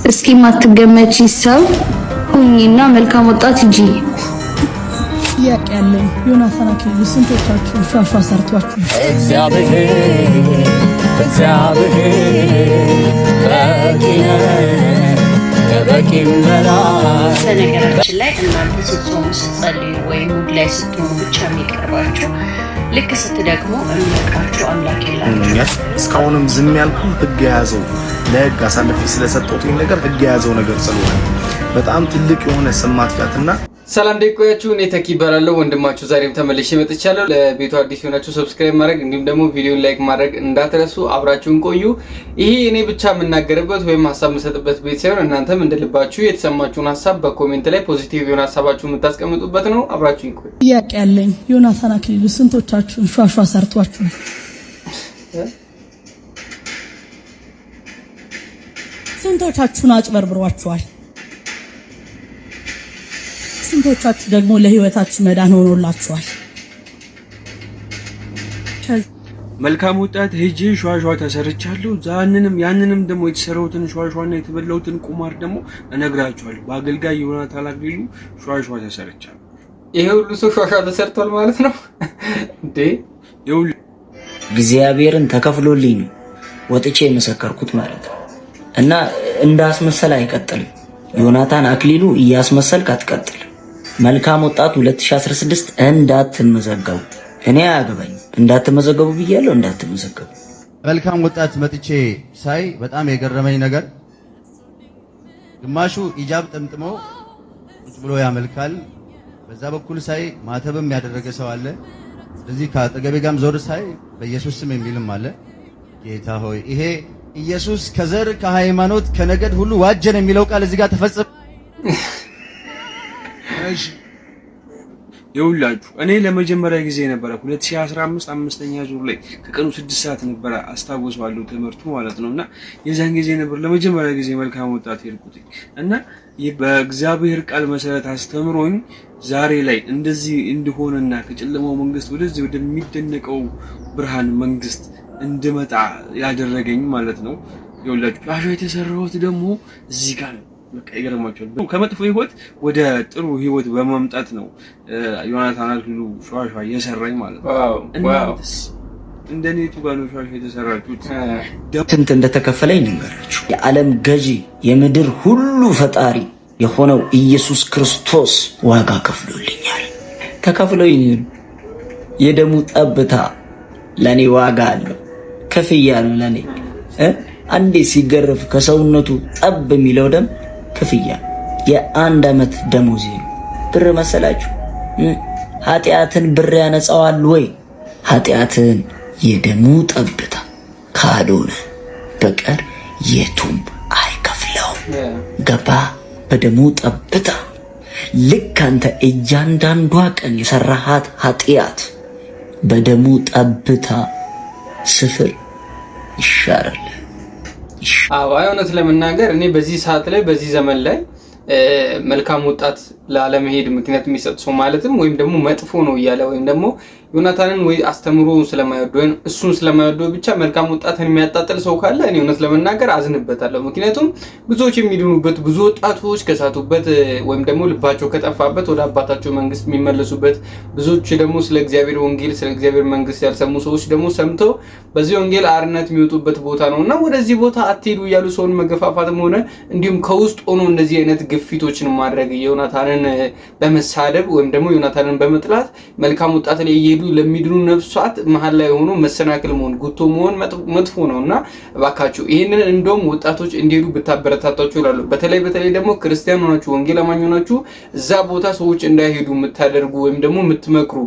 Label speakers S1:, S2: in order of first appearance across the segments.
S1: እስኪ ማትገመቺ ሰው ሁኚና መልካም ወጣት እንጂ
S2: ጥያቄ ያለኝ ዮናታን አክሊሉ ስንቶቻችሁ ሿሿ ሰርቷችሁ?
S3: እግዚአብሔር በቂም በላይ
S4: በነገራችን ላይ እናንተ ስትጾሙ ስትጸልዩ ወይም ሙድ ላይ ስትሆኑ ብቻ የሚቀርባችሁ ልክ ስትደግሙ የሚነቃችሁ አምላክ የላችሁ።
S5: እስካሁንም ዝም ያልኩት ህግ የያዘው ለህግ አሳልፌ ስለሰጠሁት ነገር ህግ የያዘው ነገር ስለሆነ በጣም ትልቅ የሆነ ስም ማጥፋትና
S6: ሰላም ደቆያችሁ እኔ ተኪ ይባላለሁ ወንድማችሁ ዛሬም ተመልሼ መጥቻለሁ። ለቤቱ አዲስ ሆናችሁ ሰብስክራይብ ማድረግ እንዲሁም ደግሞ ቪዲዮን ላይክ ማድረግ እንዳትረሱ። አብራችሁን ቆዩ። ይሄ እኔ ብቻ የምናገርበት ወይም ሐሳብ የምሰጥበት ቤት ሳይሆን እናንተም እንደልባችሁ የተሰማችሁን ሐሳብ በኮሜንት ላይ ፖዚቲቭ የሆነ ሐሳባችሁን የምታስቀምጡበት ነው። አብራችሁን ቆዩ።
S2: ጥያቄ ያለኝ ዮናታን አክሊሉ ስንቶቻችሁ ሿሿ ሰርቷችሁ? ስንቶቻችሁን አጭበርብሯችኋል? ስንቶቻችሁ ደግሞ ለህይወታችሁ መዳን ሆኖላችኋል?
S7: መልካም ወጣት ሄጄ ሿሿ ተሰርቻለሁ። ያንንም ደግሞ የተሰራውትን ሿሿና የተበላውትን ቁማር ደግሞ እነግራችኋለሁ። በአገልጋይ ዮናታን አክሊሉ ሿሿ ተሰርቻለሁ።
S6: ይሄ ሁሉ ሰው ሿሿ ተሰርቷል ማለት ነው እንዴ?
S7: ይሁን
S8: እግዚአብሔርን ተከፍሎልኝ ነው ወጥቼ የመሰከርኩት ማለት ነው። እና እንዳስመሰል አይቀጥልም። ዮናታን አክሊሉ እያስመሰልክ አትቀጥል። መልካም ወጣት 2016 እንዳትመዘገቡ። እኔ አያገባኝ እንዳትመዘገቡ ብያለሁ። እንዳትመዘገቡ።
S9: መልካም ወጣት መጥቼ ሳይ በጣም የገረመኝ ነገር ግማሹ ኢጃብ ጠምጥሞ ቁጭ ብሎ ያመልካል። በዛ በኩል ሳይ ማተብም ያደረገ ሰው አለ። ስለዚህ ከአጠገቤ ጋርም ዞር ሳይ በኢየሱስ ስም የሚልም አለ። ጌታ ሆይ ይሄ ኢየሱስ ከዘር ከሃይማኖት ከነገድ ሁሉ ዋጀን የሚለው ቃል እዚህ ጋር ተፈጸመ።
S7: ይውላችሁ እኔ ለመጀመሪያ ጊዜ ነበር 2015 አምስተኛ ዙር ላይ ከቀኑ 6 ሰዓት ነበር አስታውሳለሁ ትምህርቱ ማለት ነውና የዛን ጊዜ ነበር ለመጀመሪያ ጊዜ መልካም ወጣት ሄድኩት እና በእግዚአብሔር ቃል መሰረት አስተምሮኝ ዛሬ ላይ እንደዚህ እንደሆነና ከጨለማው መንግስት ወደዚህ ወደሚደነቀው ብርሃን መንግስት እንድመጣ ያደረገኝ ማለት ነው። ይውላችሁ ሿሿ የተሰራሁት ደግሞ እዚህ ጋር ነው። በቃ ይገርማችኋል። ከመጥፎ ህይወት ወደ ጥሩ ህይወት በመምጣት ነው ዮናታን አክሊሉ ሿሿ የሰራኝ ማለት ነው። እናንተስ እንደኔቱ ጋር ነው ሿሿ የተሰራችሁት?
S8: ስንት እንደተከፈለኝ ልንገራችሁ። የዓለም ገዢ የምድር ሁሉ ፈጣሪ የሆነው ኢየሱስ ክርስቶስ ዋጋ ከፍሎልኛል። ተከፍሎኝ የደሙ ጠብታ ለኔ ዋጋ አለው። ከፍያለሁ። ለኔ አንዴ ሲገረፍ ከሰውነቱ ጠብ የሚለው ደም ክፍያ የ1 ዓመት ደሞዝ ነው። ብር መሰላችሁ? ኃጢአትን ብር ያነጻዋል ወይ? ኃጢአትን የደሙ ጠብታ ካልሆነ በቀር የቱም አይከፍለውም። ገባ? በደሙ ጠብታ ልክ አንተ እያንዳንዷ ቀን የሰራሃት ኃጢአት በደሙ ጠብታ ስፍር ይሻራል።
S6: እውነት ለመናገር እኔ በዚህ ሰዓት ላይ በዚህ ዘመን ላይ መልካም ወጣት ላለመሄድ ምክንያት የሚሰጥ ሰው ማለትም ወይም ደግሞ መጥፎ ነው እያለ ወይም ደግሞ ዮናታንን ወይ አስተምሮ ስለማይወድ ወይ እሱን ስለማይወድ ብቻ መልካም ወጣትን የሚያጣጥል ሰው ካለ እኔ እውነት ለመናገር አዝንበታለሁ። ምክንያቱም ብዙዎች የሚድኑበት፣ ብዙ ወጣቶች ከሳቱበት ወይም ደግሞ ልባቸው ከጠፋበት ወደ አባታቸው መንግስት የሚመለሱበት፣ ብዙዎች ደግሞ ስለ እግዚአብሔር ወንጌል ስለ እግዚአብሔር መንግስት ያልሰሙ ሰዎች ደግሞ ሰምተው በዚህ ወንጌል አርነት የሚወጡበት ቦታ ነውና ወደዚህ ቦታ አትሄዱ እያሉ ሰውን መገፋፋትም ሆነ እንዲሁም ከውስጥ ሆኖ እንደዚህ አይነት ግፊቶችን ማድረግ ዮናታንን በመሳደብ ወይም ደግሞ ዮናታንን በመጥላት መልካም ወጣት ላይ እየሄዱ ለሚድኑ ነፍሳት መሃል ላይ ሆኖ መሰናክል መሆን ጉቶ መሆን መጥፎ ነውና እባካችሁ ይሄንን እንደውም ወጣቶች እንዲሄዱ ብታበረታታችሁ ይላሉ። በተለይ ደግሞ ክርስቲያን ሆናችሁ ወንጌል አማኝ ሆናችሁ እዛ ቦታ ሰዎች እንዳይሄዱ የምታደርጉ ወይም ደግሞ የምትመክሩ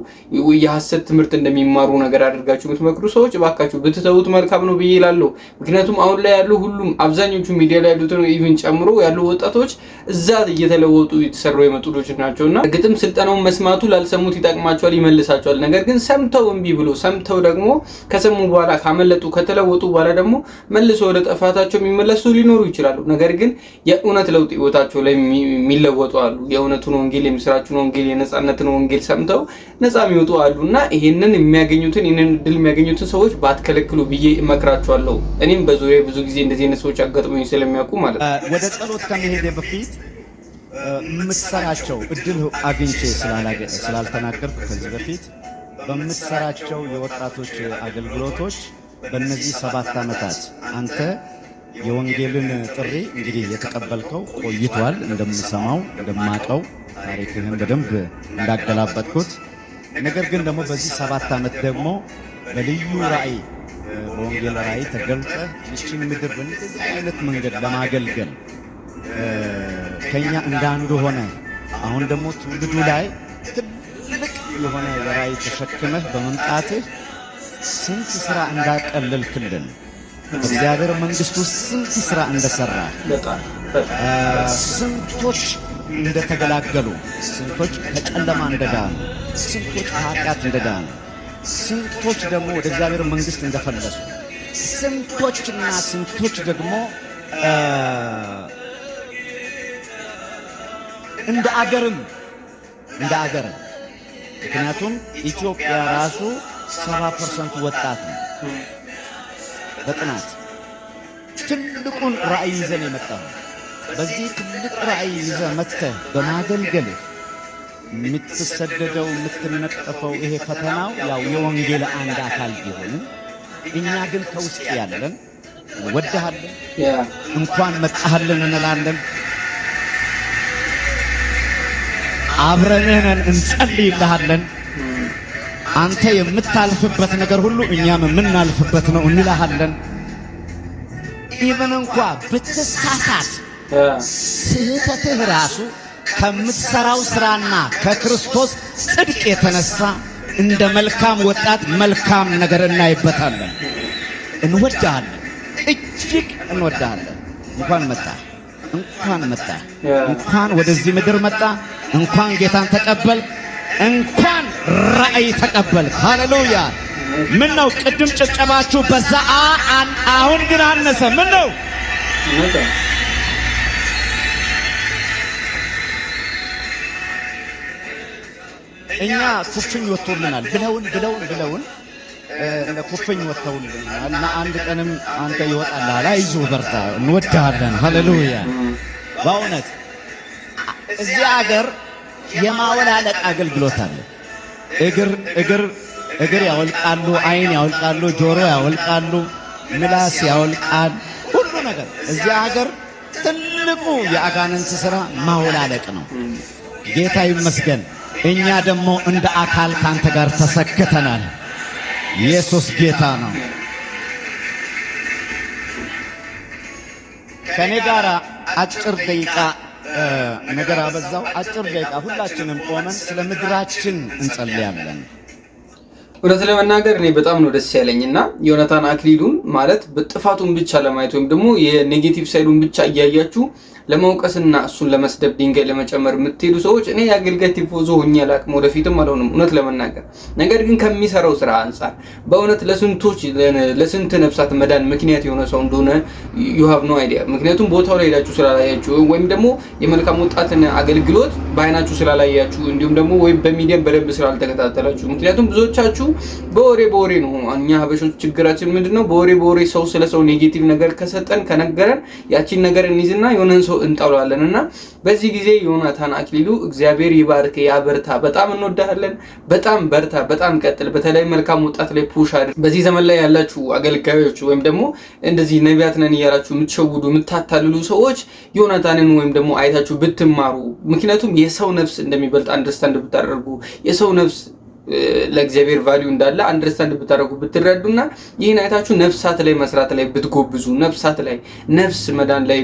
S6: የሐሰት ትምህርት እንደሚማሩ ነገር አድርጋችሁ የምትመክሩ ሰዎች እባካችሁ ብትተውት መልካም ነው ብዬ እላለሁ። ምክንያቱም አሁን ላይ ያሉ ሁሉም አብዛኞቹ ሚዲያ ላይ ያሉት ኢቭን ጨምሮ ያሉ ወጣቶች እዛ እየተለወጡ የተሰሩ የመጡ ልጆች ናቸውና ግጥም ስልጠናውን መስማቱ ላልሰሙት ይጠቅማቸዋል፣ ይመልሳቸዋል። ነገር ግን ሰምተው እምቢ ብሎ ሰምተው ደግሞ ከሰሙ በኋላ ካመለጡ ከተለወጡ በኋላ ደግሞ መልሶ ወደ ጥፋታቸው የሚመለሱ ሊኖሩ ይችላሉ። ነገር ግን የእውነት ለውጥ ህይወታቸው ላይ የሚለወጡ አሉ። የእውነቱን ወንጌል የምስራቹን ወንጌል የነጻነትን ወንጌል ሰምተው ነጻ የሚወጡ አሉና ይሄንን ድል የሚያገኙትን ሰዎች ባትከለክሉ ብዬ እመክራቸዋለሁ። እኔም በዙሪያ ብዙ ጊዜ እንደዚህ አይነት ሰዎች አጋጥሞኝ ስለሚያውቁ ማለት ነው።
S9: ወደ ጸሎት ከመሄድ በፊት የምትሰራቸው እድል አግኝቼ ስላልተናገርኩ ከዚህ በፊት በምትሰራቸው የወጣቶች አገልግሎቶች በእነዚህ 7 ዓመታት አንተ የወንጌልን ጥሪ እንግዲህ የተቀበልከው ቆይቷል። እንደምሰማው እንደማቀው ታሪክህን በደንብ እንዳገላበጥኩት፣ ነገር ግን ደግሞ በዚህ 7 ዓመት ደግሞ በልዩ ራእይ በወንጌል ራእይ ተገልጠ ይህችን ምድር በእንደዚህ አይነት መንገድ ለማገልገል ከኛ እንዳንዱ ሆነ። አሁን ደግሞ ትውልዱ ላይ ትልቅ የሆነ ራእይ ተሸክመህ በመምጣትህ ስንት ስራ እንዳቀለልክልን በእግዚአብሔር መንግስት ውስጥ ስንት ስራ እንደሰራ ስንቶች እንደተገላገሉ፣ ስንቶች ከጨለማ እንደዳኑ፣ ስንቶች ከኃጢአት እንደዳኑ፣ ስንቶች ደግሞ ወደ እግዚአብሔር መንግስት እንደፈለሱ፣ ስንቶችና ስንቶች ደግሞ እንደ አገርም ምክንያቱም ኢትዮጵያ ራሱ 70% ወጣት ነው። በጥናት ትልቁን ራእይ ይዘን የመጣው በዚህ ትልቅ ራእይ ይዘህ መጥተህ በማገልገል የምትሰደደው የምትነጠፈው ይሄ ፈተናው ያው የወንጌል አንድ አካል ቢሆንም እኛ ግን ከውስጥ ያለን ወደሃለን እንኳን መጣሃለን እንላለን። አብረንህን እንጸልይልሃለን። አንተ የምታልፍበት ነገር ሁሉ እኛም የምናልፍበት ነው እንልሃለን። ኢቨን እንኳ ብትሳሳት ስህተትህ ራሱ ከምትሰራው ስራና ከክርስቶስ ጽድቅ የተነሳ እንደ መልካም ወጣት መልካም ነገር እናይበታለን። እንወዳለን፣ እጅግ እንወዳለን። እንኳን መጣ፣ እንኳን ወደዚህ ምድር መጣ፣ እንኳን ጌታን ተቀበል፣ እንኳን ራእይ ተቀበል። ሃሌሉያ! ምን ነው ቅድም ጭብጨባችሁ በዛ፣ አሁን ግን አነሰ። ምን ነው እኛ ኩፍኝ ወጥቶልናል ብለውን ለኩፍኝ ወጥተውልናል እና አንድ ቀንም አንተ ይወጣልሃል፣ አይዞህ በርታ፣ እንወድሃለን። ሃሌሉያ! በእውነት እዚህ ሀገር የማወላለቅ አገልግሎት አለ። እግር ያወልቃሉ፣ አይን ያወልቃሉ፣ ጆሮ ያወልቃሉ፣ ምላስ ያወልቃል፣ ሁሉ ነገር። እዚህ ሀገር ትልቁ የአጋንንት ሥራ ማወላለቅ ነው። ጌታ ይመስገን። እኛ ደግሞ እንደ አካል ካንተ ጋር ተሰክተናል። ኢየሱስ ጌታ ነው። ከኔ ጋር አጭር ደቂቃ ነገር አበዛው። አጭር ደቂቃ ሁላችንም ቆመን ስለ ምድራችን እንጸልያለን።
S6: እውነት ለመናገር እኔ በጣም ነው ደስ ያለኝና ዮናታን አክሊሉን ማለት በጥፋቱን ብቻ ለማየት ወይም ደግሞ የኔጌቲቭ ሳይዱን ብቻ እያያችሁ ለማውቀስና እሱን ለመስደብ ድንጋይ ለመጨመር የምትሄዱ ሰዎች እኔ የአገልጋይ ቲፎዞ ሆኜ አላቅም፣ ወደፊትም አልሆንም እውነት ለመናገር። ነገር ግን ከሚሰራው ስራ አንጻር በእውነት ለስንት ነፍሳት መዳን ምክንያት የሆነ ሰው እንደሆነ you have no idea። ምክንያቱም ቦታው ላይ ሄዳችሁ ስላላያችሁ ወይም ደግሞ የመልካም ወጣትን አገልግሎት በአይናችሁ ስላላያችሁ እንዲሁም ደግሞ ወይም በሚዲያም በደንብ ስላልተከታተላችሁ። ምክንያቱም ብዙዎቻችሁ በወሬ ነው። እኛ ሀበሾች ችግራችን ምንድነው? በወሬ ሰው ስለሰው ኔጌቲቭ ነገር ከሰጠን ከነገረን ያቺን ነገር እንይዝና የሆነን ሰው እንጣውላለንና በዚህ ጊዜ ዮናታን አክሊሉ እግዚአብሔር ይባርክ ያበርታ። በጣም እንወዳለን። በጣም በርታ፣ በጣም ቀጥል። በተለይ መልካም ወጣት ላይ ፑሽ አድርግ። በዚህ ዘመን ላይ ያላችሁ አገልጋዮች ወይም ደግሞ እንደዚህ ነቢያት ነን እያላችሁ የምትሸውዱ የምታታልሉ ሰዎች ዮናታንን ወይም ደግሞ አይታችሁ ብትማሩ። ምክንያቱም የሰው ነፍስ እንደሚበልጥ አንደርስታንድ ብታደርጉ የሰው ነፍስ ለእግዚአብሔር ቫልዩ እንዳለ አንደርስታንድ ብታደርጉ ብትረዱና ይህን አይታችሁ ነፍሳት ላይ መስራት ላይ ብትጎብዙ ነፍሳት ላይ ነፍስ መዳን ላይ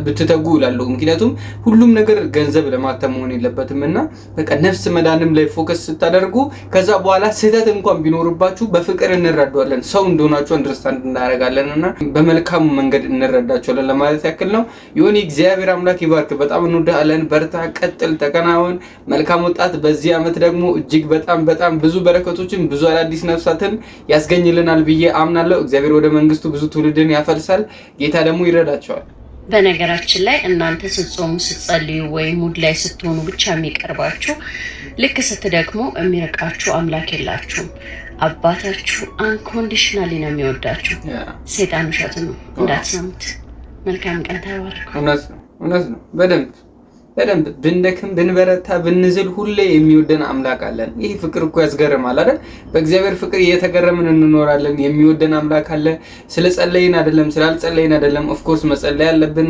S6: ብትተጉ ይላሉ። ምክንያቱም ሁሉም ነገር ገንዘብ ለማተም መሆን የለበትምና በቃ ነፍስ መዳንም ላይ ፎከስ ስታደርጉ ከዛ በኋላ ስህተት እንኳን ቢኖርባችሁ በፍቅር እንረዳዋለን፣ ሰው እንደሆናችሁ አንደርስታንድ እናደርጋለንና በመልካም መንገድ እንረዳቸዋለን ለማለት ያክል ነው። ዮኒ እግዚአብሔር አምላክ ይባርክ። በጣም እንወዳለን። በርታ፣ ቀጥል፣ ተከናወን። መልካም ወጣት። በዚህ አመት ደግሞ እጅግ በጣም በጣም ብዙ በረከቶችን ብዙ አዳዲስ ነፍሳትን ያስገኝልናል ብዬ አምናለሁ። እግዚአብሔር ወደ መንግስቱ ብዙ ትውልድን ያፈልሳል። ጌታ ደግሞ ይረዳቸዋል።
S4: በነገራችን ላይ እናንተ ስትጾሙ ስትጸልዩ ወይ ሙድ ላይ ስትሆኑ ብቻ የሚቀርባችሁ ልክ ስትደክሙ የሚርቃችሁ አምላክ የላችሁም። አባታችሁ አንኮንዲሽናሊ ነው የሚወዳችሁ። ሰይጣን ውሸት ነው እንዳትሰሙት። መልካም ቀን ተባረኩ።
S6: እውነት ነው። በደንብ ብንደክም ብንበረታ ብንዝል ሁሌ የሚወደን አምላክ አለን። ይህ ፍቅር እኮ ያስገርማል አይደል? በእግዚአብሔር ፍቅር እየተገረምን እንኖራለን። የሚወደን አምላክ አለ። ስለጸለይን አይደለም ስላልጸለይን አይደለም። ኦፍ ኮርስ መጸለይ አለብን፣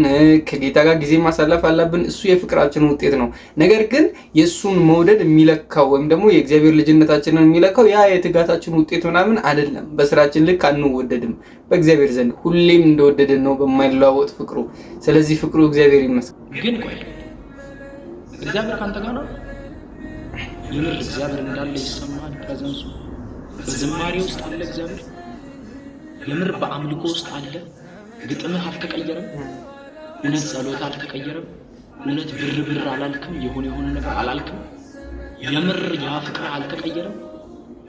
S6: ከጌታ ጋር ጊዜ ማሳለፍ አለብን። እሱ የፍቅራችን ውጤት ነው። ነገር ግን የሱን መውደድ የሚለካው ወይም ደግሞ የእግዚአብሔር ልጅነታችንን የሚለካው ያ የትጋታችን ውጤት ምናምን አይደለም። በስራችን ልክ አንወደድም። በእግዚአብሔር ዘንድ ሁሌም እንደወደደን ነው በማይለዋወጥ ፍቅሩ። ስለዚህ ፍቅሩ እግዚአብሔር ይመስገን።
S10: ግን ቆይ እግዚአብሔር ካንተ ጋር ነው? የምር እግዚአብሔር እንዳለ ይሰማል? ፕሬዘንሱ በዝማሬ ውስጥ አለ እግዚአብሔር? የምር በአምልኮ ውስጥ አለ? ግጥምህ አልተቀየረም? እውነት ጸሎት አልተቀየረም? እውነት ብር አላልክም? የሆነ ነገር አላልክም? የምር ያ ፍቅር አልተቀየረም?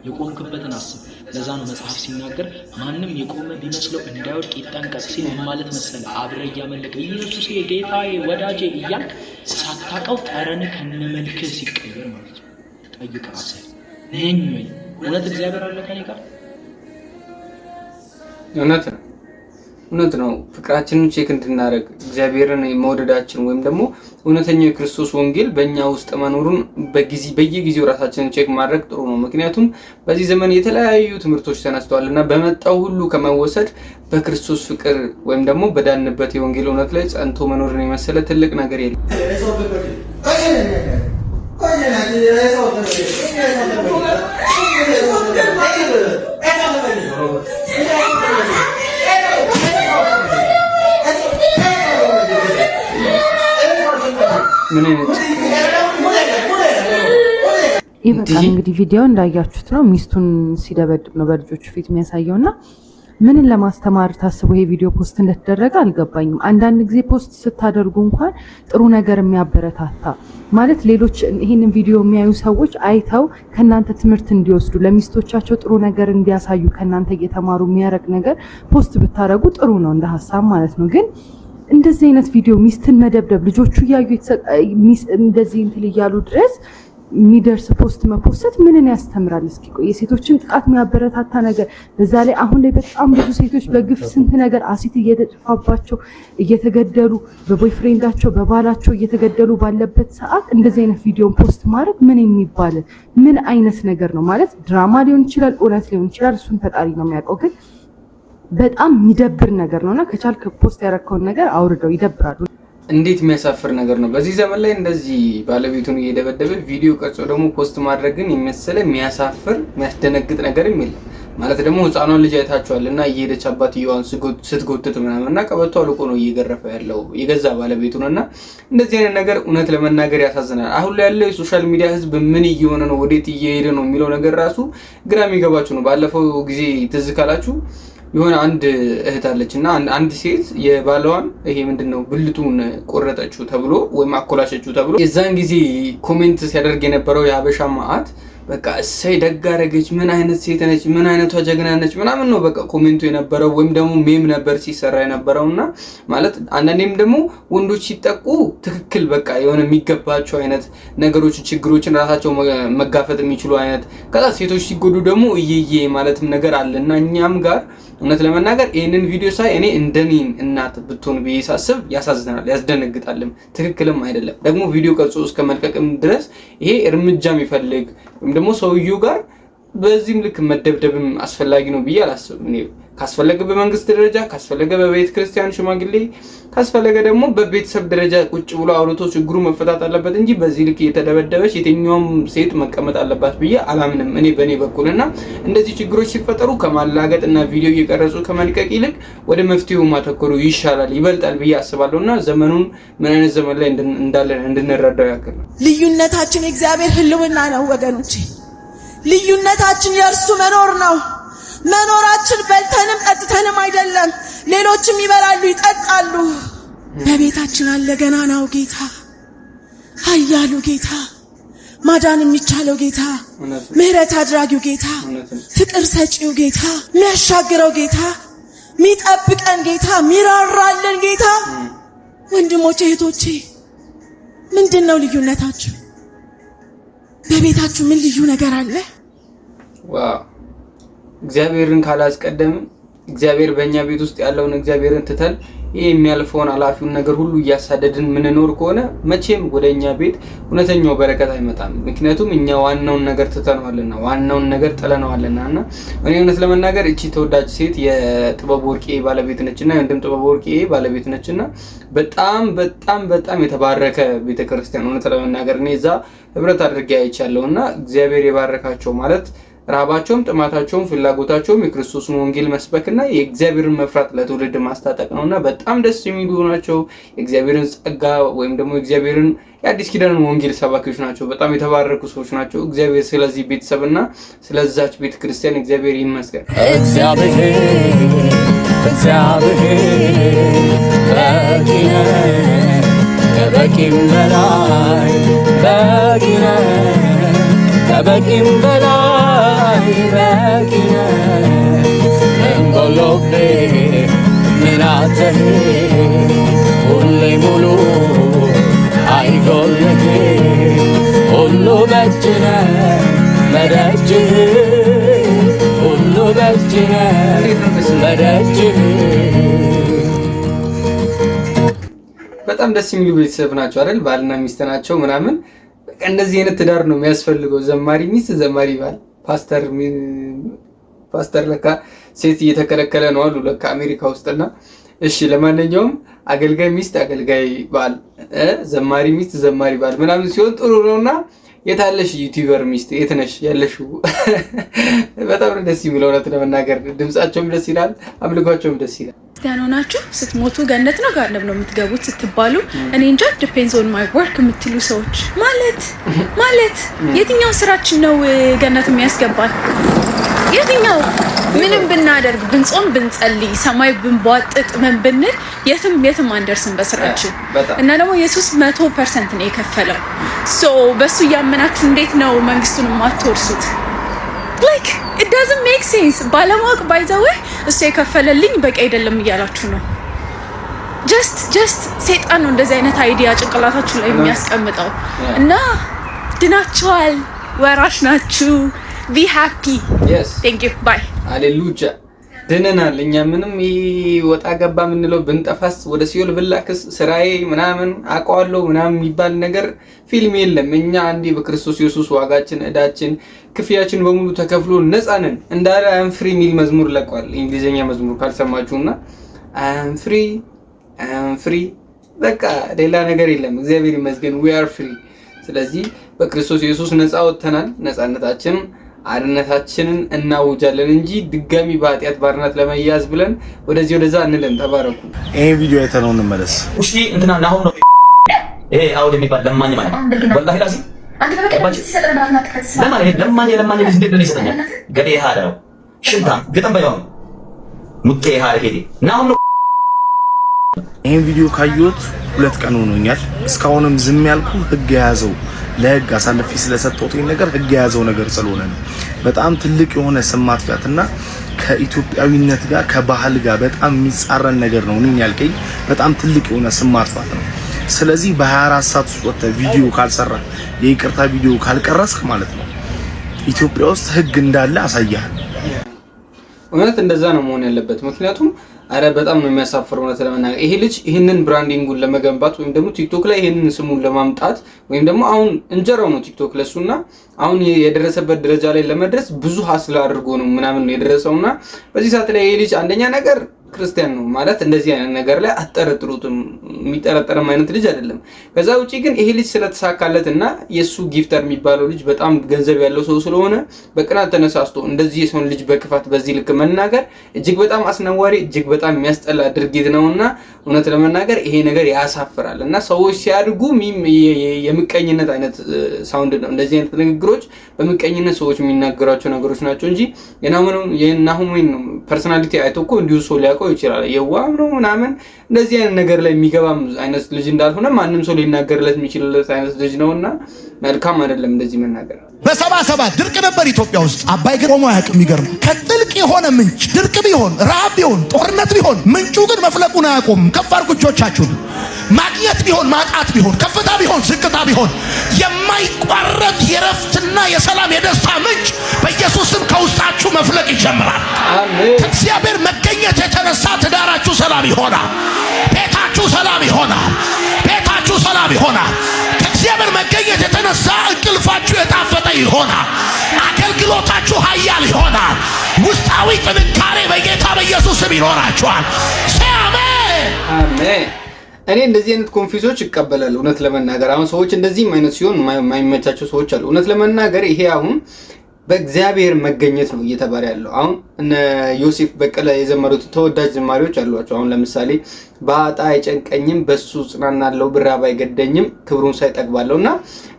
S10: የቆምክበትን አስብ። ለዛ ነው መጽሐፍ ሲናገር ማንም የቆመ ቢመስለው እንዳይወድቅ ይጠንቀቅ ሲል ማለት መሰለ አብረ እያመለከ ኢየሱስ ጌታዬ ወዳጄ እያልክ ሳታውቀው ጠረን ከነመልክ ሲቀየር ማለት ነው። ጠይቅ ራስህ ነኝ ወይ እውነት እግዚአብሔር አለ ከኔ ጋር?
S6: እውነት ነው። ፍቅራችንን ቼክ እንድናደርግ እግዚአብሔርን መውደዳችን ወይም ደግሞ እውነተኛው የክርስቶስ ወንጌል በእኛ ውስጥ መኖሩን በየጊዜው ራሳችንን ቼክ ማድረግ ጥሩ ነው። ምክንያቱም በዚህ ዘመን የተለያዩ ትምህርቶች ተነስተዋልና በመጣው ሁሉ ከመወሰድ በክርስቶስ ፍቅር ወይም ደግሞ በዳንበት የወንጌል እውነት ላይ ጸንቶ መኖርን የመሰለ ትልቅ ነገር የለም።
S11: ይህ በጣም እንግዲህ ቪዲዮ እንዳያችሁት ነው። ሚስቱን ሲደበድብ ነው በልጆቹ ፊት የሚያሳየውና ምንን ለማስተማር ታስቦ ይሄ ቪዲዮ ፖስት እንደተደረገ አልገባኝም። አንዳንድ ጊዜ ፖስት ስታደርጉ እንኳን ጥሩ ነገር የሚያበረታታ ማለት ሌሎች ይሄንን ቪዲዮ የሚያዩ ሰዎች አይተው ከናንተ ትምህርት እንዲወስዱ ለሚስቶቻቸው ጥሩ ነገር እንዲያሳዩ ከናንተ እየተማሩ የሚያረግ ነገር ፖስት ብታረጉ ጥሩ ነው እንደ ሀሳብ ማለት ነው። ግን እንደዚህ አይነት ቪዲዮ ሚስትን መደብደብ ልጆቹ ያዩ እንደዚህ እንትን እያሉ ድረስ ሚደርስ ፖስት መፖስት ምንን ያስተምራል? እስኪ ቆይ የሴቶችን ጥቃት የሚያበረታታ ነገር በዛ ላይ አሁን ላይ በጣም ብዙ ሴቶች በግፍ ስንት ነገር አሲት እየተጠፋባቸው እየተገደሉ በቦይፍሬንዳቸው በባላቸው እየተገደሉ ባለበት ሰዓት እንደዚህ አይነት ቪዲዮን ፖስት ማድረግ ምን የሚባል ምን አይነት ነገር ነው? ማለት ድራማ ሊሆን ይችላል፣ እውነት ሊሆን ይችላል፣ እሱን ፈጣሪ ነው የሚያውቀው። ግን በጣም የሚደብር ነገር ነውና ከቻልክ ፖስት ያረከውን ነገር አውርደው። ይደብራሉ።
S6: እንዴት የሚያሳፍር ነገር ነው። በዚህ ዘመን ላይ እንደዚህ ባለቤቱን እየደበደበ ቪዲዮ ቀርጾ ደግሞ ፖስት ማድረግን የመሰለ የሚያሳፍር የሚያስደነግጥ ነገርም የለም። ማለት ደግሞ ህፃኗን ልጅ አይታችኋልና እየሄደች አባትየዋን ስትጎትት ምናምንና ቀበቶ አልቆ ነው እየገረፈ ያለው የገዛ ባለቤቱንና እንደዚህ አይነት ነገር እውነት ለመናገር ያሳዝናል። አሁን ላይ ያለው የሶሻል ሚዲያ ህዝብ ምን እየሆነ ነው ወዴት እየሄደ ነው የሚለው ነገር ራሱ ግራ የሚገባችሁ ነው። ባለፈው ጊዜ ትዝ ካላችሁ የሆነ አንድ እህት አለችና አንድ ሴት የባለዋን ይሄ ምንድነው ብልቱን ቆረጠችው ተብሎ ወይም አኮላሸችው ተብሎ የዛን ጊዜ ኮሜንት ሲያደርግ የነበረው የሀበሻ ማአት በቃ እሰይ ደግ አደረገች፣ ምን አይነት ሴት ነች፣ ምን አይነቷ ጀግና ነች ምናምን ነው በቃ ኮሜንቱ የነበረው። ወይም ደግሞ ሜም ነበር ሲሰራ የነበረውና ማለት አንዳንዴም ደግሞ ወንዶች ሲጠቁ ትክክል በቃ የሆነ የሚገባቸው አይነት ነገሮች ችግሮችን ራሳቸው መጋፈጥ የሚችሉ አይነት፣ ከዛ ሴቶች ሲጎዱ ደግሞ እየየ ማለትም ነገር አለና እኛም ጋር እውነት ለመናገር ይሄንን ቪዲዮ ሳይ እኔ እንደኔ እናት ብትሆን በየሳስብ ያሳዝናል፣ ያስደነግጣልም፣ ትክክልም አይደለም። ደግሞ ቪዲዮ ቀርጾ እስከ መልቀቅም ድረስ ይሄ እርምጃ የሚፈልግ ወይም ደግሞ ሰውየው ጋር በዚህም ልክ መደብደብም አስፈላጊ ነው ብዬ አላስብም። እኔ ካስፈለገ በመንግስት ደረጃ ካስፈለገ በቤተ ክርስቲያን ሽማግሌ ካስፈለገ ደግሞ በቤተሰብ ደረጃ ቁጭ ብሎ አውርቶ ችግሩ መፈታት አለበት እንጂ በዚህ ልክ እየተደበደበች የትኛውም ሴት መቀመጥ አለባት ብዬ አላምንም እኔ በኔ በኩልና እንደዚህ ችግሮች ሲፈጠሩ ከማላገጥና ቪዲዮ እየቀረጹ ከመልቀቅ ይልቅ ወደ መፍትሄው ማተኮሩ ይሻላል ይበልጣል ብዬ አስባለሁና ዘመኑን ምን አይነት ዘመን ላይ እንዳለን እንድንረዳው ያክል ነው።
S2: ልዩነታችን የእግዚአብሔር ሕልውና ነው ወገኖቼ። ልዩነታችን የእርሱ መኖር ነው። መኖራችን በልተንም ጠጥተንም አይደለም። ሌሎችም ይበላሉ ይጠጣሉ። በቤታችን አለ ገናናው ጌታ፣ ኃያሉ ጌታ፣ ማዳን የሚቻለው ጌታ፣ ምህረት አድራጊው ጌታ፣ ፍቅር ሰጪው ጌታ፣ የሚያሻግረው ጌታ፣ የሚጠብቀን ጌታ፣ የሚራራልን ጌታ። ወንድሞቼ እህቶቼ ምንድነው ልዩነታችሁ? በቤታችሁ ምን ልዩ ነገር አለ?
S6: ዋው! እግዚአብሔርን ካላስቀደምን እግዚአብሔር በእኛ ቤት ውስጥ ያለውን እግዚአብሔርን ትተን ይሄ የሚያልፈውን አላፊውን ነገር ሁሉ እያሳደድን ምንኖር ከሆነ መቼም ወደኛ ቤት እውነተኛው በረከት አይመጣም። ምክንያቱም እኛ ዋናውን ነገር ትተነዋልና ዋናውን ነገር ጥለነዋልና እኔ እውነት ለመናገር እቺ ተወዳጅ ሴት የጥበብ ወርቄ ባለቤት ነችና የወንድም ጥበብ ወርቄ ባለቤት ነችና በጣም በጣም በጣም የተባረከ ቤተክርስቲያን እውነት ለመናገር እኔ እዛ ህብረት አድርጌ አይቻለሁና እግዚአብሔር የባረካቸው ማለት ራባቸውም ጥማታቸውም ፍላጎታቸውም የክርስቶስን ወንጌል መስበክና የእግዚአብሔርን መፍራት ለትውልድ ማስታጠቅ ነውና በጣም ደስ የሚሉ ናቸው። የእግዚአብሔርን ጸጋ ወይም ደግሞ የእግዚአብሔርን የአዲስ ኪዳንን ወንጌል ሰባኪዎች ናቸው። በጣም የተባረኩ ሰዎች ናቸው። እግዚአብሔር ስለዚህ ቤተሰብና ስለዛች ቤተክርስቲያን እግዚአብሔር ይመስገን።
S3: ከበቂም በላይ ከበቂም በላይ በቂነ እንጎሎቤ ምናተህ ሁሌ ሙሉ አይጎልህ ሁሉ በእጅነ መደጅህ ሁሉ በእጅነ መደጅህ።
S6: በጣም ደስ የሚሉ ቤተሰብ ናቸው አይደል? ባልና ሚስት ናቸው ምናምን እንደዚህ አይነት ትዳር ነው የሚያስፈልገው። ዘማሪ ሚስት፣ ዘማሪ ባል፣ ፓስተር ለካ ሴት እየተከለከለ ነው አሉ ለካ አሜሪካ ውስጥና። እሺ ለማንኛውም አገልጋይ ሚስት፣ አገልጋይ ባል፣ ዘማሪ ሚስት፣ ዘማሪ ባል ምናምን ሲሆን ጥሩ ነውና የታለሽ ዩቲዩበር ሚስት የት ነሽ ያለሽው? በጣም ደስ የሚለው እውነት ለመናገር ድምጻቸውም ደስ ይላል፣ አምልኳቸውም ደስ ይላል።
S12: ክርስቲያን ሆናችሁ ስትሞቱ ገነት ነው ገሃነም ነው የምትገቡት ስትባሉ እኔ እንጃ ዲፔንድስ ኦን ማይ ወርክ የምትሉ ሰዎች ማለት የትኛው ስራችን ነው ገነት የሚያስገባን? የትኛው? ምንም ብናደርግ ብንጾም ብንጸልይ ሰማይ ብንቧጥጥ ምን ብንል የትም አንደርስም በስራችን። እና ደግሞ ኢየሱስ 100% ነው የከፈለው። ሶ በሱ ያመናችሁ እንዴት ነው መንግስቱን የማትወርሱት? like it doesn't make sense። ባለማወቅ by the way እሱ የከፈለልኝ በቂ አይደለም እያላችሁ ነው። just ሰይጣን ነው እንደዚህ አይነት አይዲያ ጭንቅላታችሁ ላይ የሚያስቀምጠው። እና ድናችኋል፣ ወራሽ ናችሁ። be happy።
S6: yes
S12: thank you bye
S6: ሃሌሉያ። ድነናል። እኛ ምንም ወጣ ገባ ምንለው ብንጠፋስ ወደ ሲኦል ብላክስ ስራዬ ምናምን አቋዋለሁ ምናምን የሚባል ነገር ፊልም የለም። እኛ አንዴ በክርስቶስ ኢየሱስ ዋጋችን እዳችን ክፍያችን በሙሉ ተከፍሎ ነፃ ነን እንዳለ አም ፍሪ ሚል መዝሙር ለቋል። እንግሊዘኛ መዝሙር ካልሰማችሁና አም ፍሪ በቃ ሌላ ነገር የለም። እግዚአብሔር ይመስገን we are free። ስለዚህ በክርስቶስ ኢየሱስ ነፃ ወጥተናል። ነፃነታችን አርነታችንን እናውጃለን እንጂ ድጋሚ በኃጢአት ባርነት ለመያዝ ብለን ወደዚህ ወደዛ እንለን። ተባረኩ።
S5: ይሄን ቪዲዮ አይተነው እንመለስ።
S13: እሺ እንትና ናሁን ነው ይሄ አውድ የሚባል ለማኝ ማለት ወላሂ ላዚ አንተ በቀባጭ ሲሰጠናና ተከሰሰ ለማኝ ልጅ እንዴት ነው ይሰጠኛል? ገዴ ሃዳው ሽንታ ግጥም ባይሆን ሙጤ ሃደ ሄዴ ናሁን ነው።
S5: ይሄን ቪዲዮ ካየሁት 2 ቀን ሆኖኛል። እስካሁንም ዝም ያልኩ ህግ የያዘው ለህግ አሳልፌ ስለሰጠሁት ነገር ህግ የያዘው ነገር ስለሆነ ነው። በጣም ትልቅ የሆነ ስም ማጥፋትና ከኢትዮጵያዊነት ጋር ከባህል ጋር በጣም የሚጻረን ነገር ነው። እኔን ያልከኝ በጣም ትልቅ የሆነ ስም ማጥፋት ነው። ስለዚህ በ24 ሰዓት ውስጥ ወጥተህ ቪዲዮ ካልሰራ የይቅርታ ቪዲዮ ካልቀረስክ ማለት ነው ኢትዮጵያ ውስጥ ህግ እንዳለ አሳያለሁ።
S6: እውነት እንደዛ ነው መሆን ያለበት። ምክንያቱም አረ በጣም ነው የሚያሳፍረው እውነት ለመናገር ይሄ ልጅ ይሄንን ብራንዲንጉን ለመገንባት ወይም ደግሞ ቲክቶክ ላይ ይሄንን ስሙን ለማምጣት ወይም ደግሞ አሁን እንጀራው ነው ቲክቶክ ለሱና አሁን የደረሰበት ደረጃ ላይ ለመድረስ ብዙ ሀስል አድርጎ ነው ምናምን ነው የደረሰውና በዚህ ሰዓት ላይ ይሄ ልጅ አንደኛ ነገር ክርስቲያን ነው ማለት እንደዚህ አይነት ነገር ላይ አጠረጥሩትም የሚጠረጠርም አይነት ልጅ አይደለም። ከዛ ውጪ ግን ይሄ ልጅ ስለተሳካለትና የሱ ጊፍተር የሚባለው ልጅ በጣም ገንዘብ ያለው ሰው ስለሆነ በቅናት ተነሳስቶ እንደዚህ የሰውን ልጅ በክፋት በዚህ ልክ መናገር እጅግ በጣም አስነዋሪ እጅግ በጣም የሚያስጠላ ድርጊት ነውና እውነት ለመናገር ይሄ ነገር ያሳፍራልና ሰዎች ሲያድጉ የምቀኝነት አይነት ሳውንድ ነው። እንደዚህ አይነት ንግግሮች በምቀኝነት ሰዎች የሚናገሯቸው ነገሮች ናቸው እንጂ የናሁምን ፐርሰናሊቲ አይተውኮ እንዲሁ ሰው ሊያውቀው ይችላል። የዋህ ነው ምናምን እንደዚህ አይነት ነገር ላይ የሚገባም አይነት ልጅ እንዳልሆነ ማንም ሰው ሊናገርለት የሚችልለት አይነት ልጅ ነውና መልካም አይደለም እንደዚህ መናገር።
S14: በ77 ድርቅ ነበር ኢትዮጵያ ውስጥ። አባይ ግን ቆሞ አያውቅም። የሚገርም ከጥልቅ የሆነ ምንጭ ድርቅ ቢሆን ረሃብ ቢሆን ጦርነት ቢሆን ምንጩ ግን መፍለቁን አያቆምም። ከፍ አድርጉ እጆቻችሁን። ማግኘት ቢሆን ማጣት ቢሆን ከፍታ ቢሆን ዝቅታ ቢሆን የማይቋረጥ የረፍትና የሰላም የደስታ ምንጭ በኢየሱስ ስም ከውስጣችሁ መፍለቅ ይጀምራል። አሜን። ከእግዚአብሔር መገኘት የተነሳ ትዳራችሁ ሰላም ይሆናል። ቤታችሁ ሰላም ይሆናል። ቤታችሁ ሰላም ይሆናል። ከእግዚአብሔር መገኘት የተነሳ እንቅልፋችሁ የጣፈጠ ይሆናል። አገልግሎታችሁ ኃያል ይሆናል። ውስጣዊ ጥንካሬ በጌታ በኢየሱስ ስም ይኖራችኋል። አሜን
S6: አሜን። እኔ እንደዚህ አይነት ኮንፊውዞች ይቀበላል። እውነት ለመናገር አሁን ሰዎች እንደዚህ አይነት ሲሆን የማይመቻቸው ሰዎች አሉ። እውነት ለመናገር ይሄ አሁን በእግዚአብሔር መገኘት ነው እየተባለ ያለው። አሁን እነ ዮሴፍ በቀለ የዘመሩት ተወዳጅ ዝማሬዎች አሏቸው። አሁን ለምሳሌ ባጣ አይጨንቀኝም በሱ ጽናናለው ብራብ አይገደኝም ክብሩን ሳይጠግባለውና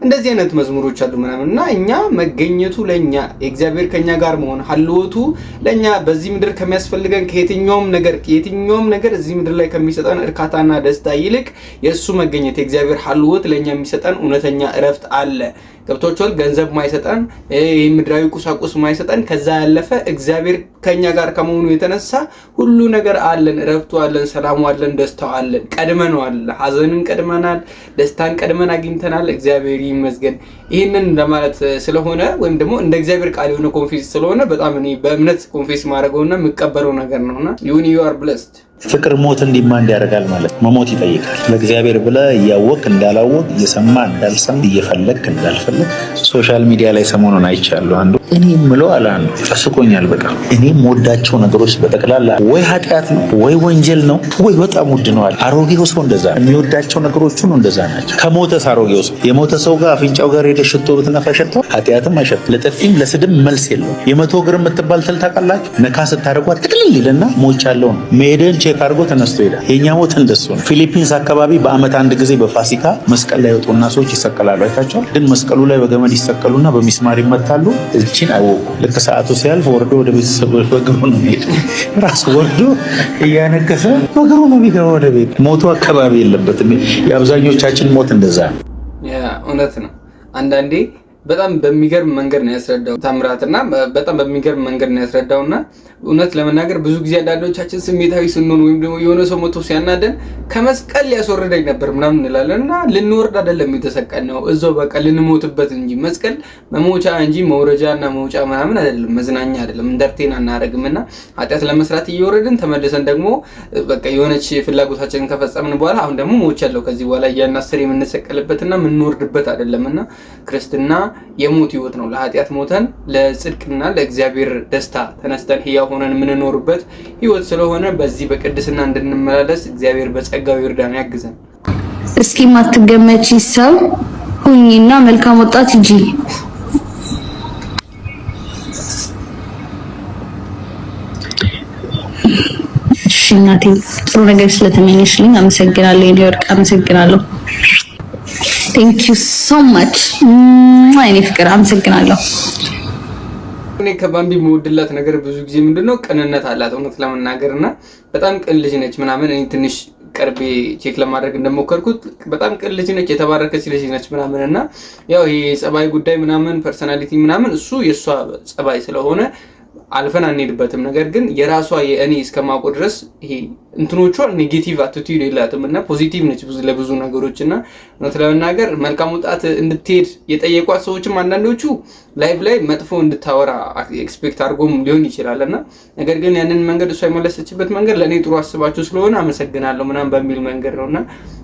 S6: እንደዚህ አይነት መዝሙሮች አሉ ምናምንና እኛ መገኘቱ ለኛ የእግዚአብሔር ከኛ ጋር መሆን ሐልወቱ ለኛ በዚህ ምድር ከሚያስፈልገን ከየትኛውም ነገር እዚህ ምድር ላይ ከሚሰጠን እርካታና ደስታ ይልቅ የሱ መገኘት የእግዚአብሔር ሐልወት ለኛ የሚሰጠን እውነተኛ እረፍት አለ። ገብቶቻል። ገንዘብ ማይሰጠን ምድራዊ ቁሳቁስ ማይሰጠን ከዛ ያለፈ እግዚአብሔር ከኛ ጋር ከመሆኑ የተነሳ ሁሉ ነገር አለን። እረፍቱ አለን፣ ሰላሙ አለን፣ ደስታው አለን። ቀድመናል። ሐዘንን ቀድመናል፣ ደስታን ቀድመን አግኝተናል። እግዚአብሔር ይመስገን። ይሄንን ለማለት ስለሆነ ወይም ደግሞ እንደ እግዚአብሔር ቃል የሆነ ኮንፊስ ስለሆነ በጣም እኔ በእምነት ኮንፊስ ማድረገውና የምቀበለው ነገር ነውና you are blessed።
S15: ፍቅር ሞት እንዲማንድ ያደርጋል ማለት መሞት ይጠይቃል። ለእግዚአብሔር ብለህ እያወቅ እንዳላወቅ እየሰማ እንዳልሰማ እየፈለክ እንዳልፈለክ ሶሻል ሚዲያ ላይ ሰሞኑን አይቻለሁ። አንዱ እኔ ምለው አለ አንዱ ተስቆኛል። በቃ እኔ የምወዳቸው ነገሮች በጠቅላላ ወይ ኃጢአት ነው ወይ ወንጀል ነው ወይ በጣም ውድ ነው አለ። አሮጌው ሰው እንደዛ ነው። የሚወዳቸው ነገሮች ሁሉ እንደዛ ናቸው። ከሞተስ አሮጌው ሰው የሞተ ሰው ጋር አፍንጫው ጋር ሄደ ሽቶ ብትነፋ ሸተው ኃጢአትም አይሸት ለጥፊም ለስድብ መልስ የለው። የመቶ እግር የምትባል ትል ታውቃላችሁ? ነካ ስታደርጓት ጥቅልል ይልና ሞቻለሁ ነው ሜድን ቼክ አድርጎ ተነስቶ ይላል። የኛ ሞት እንደሱ ነው። ፊሊፒንስ አካባቢ በአመት አንድ ጊዜ በፋሲካ መስቀል ላይ ወጡና ሰዎች ይሰቀላሉ። አይታችኋል? ግን መስቀሉ ላይ በገመድ ይሰቀሉና በሚስማር ይመታሉ። እቺን አይወቁ። ልክ ሰዓቱ ሲያልፍ ወርዶ ወደ ቤተሰቡ በእግሩ ነው የሚሄድ። ራሱ ወርዶ እያነከሰ በእግሩ ነው የሚገባው ወደ ቤት። ሞቱ አካባቢ የለበትም። የአብዛኞቻችን ሞት እንደዛ ነው።
S6: እውነት ነው። አንዳንዴ በጣም በሚገርም መንገድ ነው ያስረዳው ታምራትና በጣም በሚገርም መንገድ ነው ያስረዳውና እውነት ለመናገር ብዙ ጊዜ አንዳንዶቻችን ስሜታዊ ስንሆን ወይም ደግሞ የሆነ ሰው መቶ ሲያናደን ከመስቀል ሊያስወርደኝ ነበር ምናምን እንላለንና ልንወርድ አይደለም የተሰቀልነው እዛው በቃ ልንሞትበት እንጂ መስቀል መሞቻ እንጂ መውረጃና መውጫ ምናምን አይደለም፣ መዝናኛ አይደለም። እንደርቴና እናረግምና ኃጢአት ለመስራት እየወረድን ተመልሰን ደግሞ በቃ የሆነች ፍላጎታችንን ከፈጸምን በኋላ አሁን ደግሞ ሞቻለሁ ከዚህ በኋላ ያናስር የምንሰቀልበትና የምንወርድበት አይደለምና ክርስትና የሞት ህይወት ነው። ለኃጢአት ሞተን ለጽድቅና ለእግዚአብሔር ደስታ ተነስተን ህያው ሆነን የምንኖርበት ህይወት ስለሆነ በዚህ በቅድስና እንድንመላለስ እግዚአብሔር በጸጋው ይርዳን ያግዘን።
S1: እስኪ ማትገመቺ ሰው ሁኚና መልካም ወጣት እንጂ እናቴ ጥሩ ነገር ስለተመኘሽልኝ አመሰግናለሁ። የኔ ወርቅ አመሰግናለሁ። Thank you so much ማይኔ ፍቅር አመሰግናለሁ።
S6: እኔ ከባምቢ የምወድላት ነገር ብዙ ጊዜ ምንድነው ቅንነት አላት። እውነት ለመናገርና በጣም ቅን ልጅ ነች ምናምን እኔ ትንሽ ቀርቤ ቼክ ለማድረግ እንደሞከርኩት በጣም ቅን ልጅ ነች፣ የተባረከች ልጅ ነች ምናምንና ያው ይሄ ጸባይ ጉዳይ ምናምን ፐርሰናሊቲ ምናምን እሱ የሷ ጸባይ ስለሆነ አልፈን አንሄድበትም። ነገር ግን የራሷ የእኔ እስከማውቀው ድረስ ይሄ እንትኖቿ ኔጌቲቭ አቲቲዩድ የላትም እና ፖዚቲቭ ነች ለብዙ ነገሮችና እውነት ለመናገር መልካም ወጣት እንድትሄድ የጠየቋት ሰዎችም አንዳንዶቹ ላይቭ ላይ መጥፎ እንድታወራ ኤክስፔክት አድርጎም ሊሆን ይችላልና ነገር ግን ያንን መንገድ እሷ የመለሰችበት መንገድ ለኔ ጥሩ አስባችሁ ስለሆነ አመሰግናለሁ ምናምን በሚል መንገድ ነውና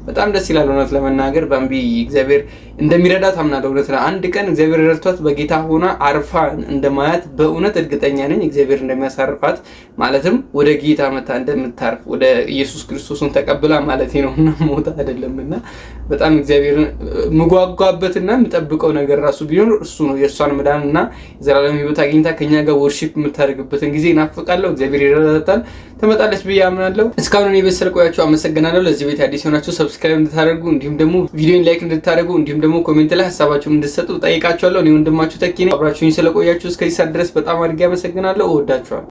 S6: በጣም ደስ ይላል። እውነት ለመናገር ባምቢ እግዚአብሔር እንደሚረዳት አምናለሁ። እውነት አንድ ቀን እግዚአብሔር ረድቷት በጌታ ሆና አርፋ እንደማያት በእውነት እርግጠኛ ነኝ። እግዚአብሔር እንደሚያሳርፋት ማለትም ወደ ጌታ መታ እንደምታርፍ ወደ ኢየሱስ ክርስቶስን ተቀብላ ማለት ነውና ሞት አይደለምና በጣም እግዚአብሔር ምጓጓበትና ምጠብቀው ነገር ራሱ ቢሆን እሱ ነው። የሷን መዳንና ዘላለም ህይወት አግኝታ ከኛ ጋር ወርሺፕ የምታደርግበትን ጊዜ እናፍቃለሁ። እግዚአብሔር ይረዳታል፣ ተመጣለች ብዬ አምናለሁ። እስካሁን እኔ በሰል ቆያችሁ አመሰግናለሁ። ለዚህ ቤት አዲስ ሆናችሁ ሰብስክራይብ እንድታደርጉ እንዲሁም ደግሞ ቪዲዮን ላይክ እንድታደርጉ እንዲሁም ደግሞ ኮሜንት ላይ ሐሳባችሁን እንድትሰጡ ጠይቃችኋለሁ። እኔ ወንድማችሁ ተኪ ነኝ። አብራችሁኝ ስለቆያችሁ እስከዚህ ሰዓት ድረስ በጣም አድርጌ አመሰግናለሁ። እወዳችኋለሁ።